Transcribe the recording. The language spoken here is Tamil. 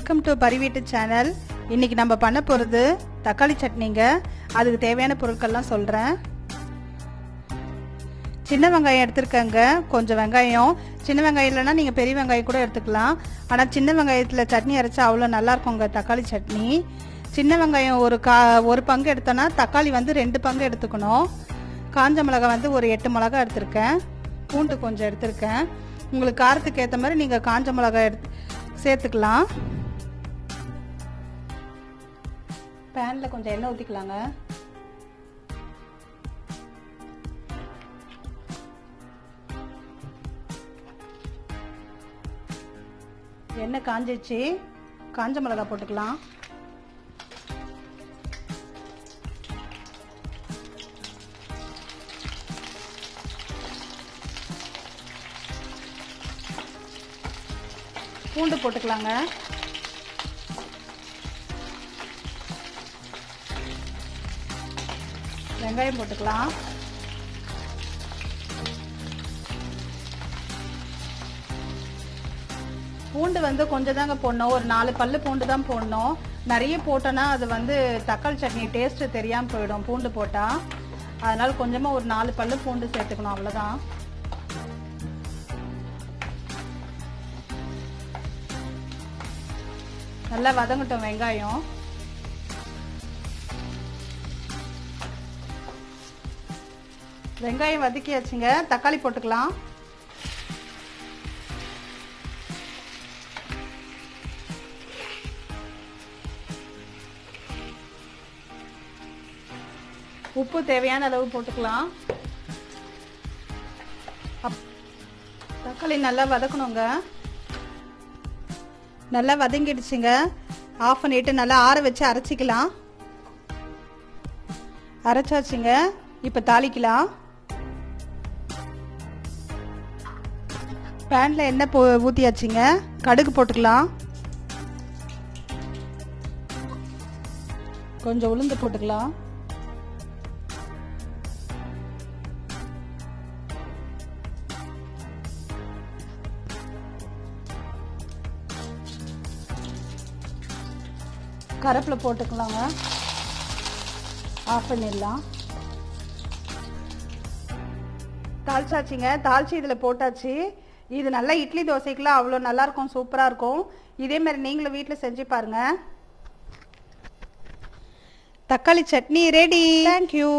Welcome to பரிவீட்டு channel. இன்னைக்கு நம்ம பண்ண போகிறது தக்காளி சட்னிங்க. அதுக்கு தேவையான பொருட்கள்லாம் சொல்கிறேன். சின்ன வெங்காயம் எடுத்துருக்கேங்க. கொஞ்சம் வெங்காயம், சின்ன வெங்காயம் இல்லைன்னா நீங்கள் பெரிய வெங்காயம் கூட எடுத்துக்கலாம். ஆனால் சின்ன வெங்காயத்தில் சட்னி அரைச்சா அவ்வளோ நல்லாயிருக்குங்க தக்காளி சட்னி. சின்ன வெங்காயம் ஒரு பங்கு எடுத்தோன்னா தக்காளி வந்து 2 பங்கு எடுத்துக்கணும். காஞ்ச மிளகாய் வந்து ஒரு 8 மிளகாய் எடுத்திருக்கேன். பூண்டு கொஞ்சம் எடுத்திருக்கேன். உங்களுக்கு காரத்துக்கு ஏற்ற மாதிரி நீங்கள் காஞ்ச மிளகாய் சேர்த்துக்கலாம். பேனில் கொஞ்சம் எண்ணெய் ஊற்றிக்கலாங்க. எண்ணெய் காஞ்சிச்சு. காஞ்ச மிளகாய் போட்டுக்கலாம். பூண்டு போட்டுக்கலாங்க. வெங்காயம் போட்டுக்கலாம். பூண்டு வந்து கொஞ்சம் தாங்க போடணும். ஒரு 4 பல்லு பூண்டு தான் போடணும். நிறைய போட்டோன்னா அது வந்து தக்காளி சட்னி டேஸ்ட்டு தெரியாமல் போயிடும் பூண்டு போட்டால். அதனால் கொஞ்சமாக ஒரு 4 பல்லு பூண்டு சேர்த்துக்கணும், அவ்வளோதான். நல்லா வதங்கட்டும் வெங்காயம். வெங்காயம் வதக்கியாச்சுங்க. தக்காளி போட்டுக்கலாம். உப்பு தேவையான அளவு போட்டுக்கலாம். தக்காளி நல்லா வதக்கணுங்க. நல்லா வதங்கிடுச்சுங்க. ஆஃப் பண்ணிட்டு நல்லா ஆற வச்சு அரைச்சிக்கலாம். அரைச்சாச்சுங்க. இப்போ தாளிக்கலாம். பேனில் எண்ணெய் ஊற்றியாச்சுங்க. கடுகு போட்டுக்கலாம். கொஞ்சம் உளுந்து போட்டுக்கலாம். கருவேப்பிலை போட்டுக்கலாங்க. ஆஃப் பண்ணிடலாம். தாளிச்சாச்சுங்க. தாளிச்சு இதில் போட்டாச்சு. இது நல்லா இட்லி தோசைக்கெலாம் அவ்வளோ நல்லாயிருக்கும், சூப்பராக இருக்கும். இதேமாதிரி நீங்களும் வீட்டில் செஞ்சு பாருங்கள். தக்காளி சட்னி ரெடி. தேங்க்யூ.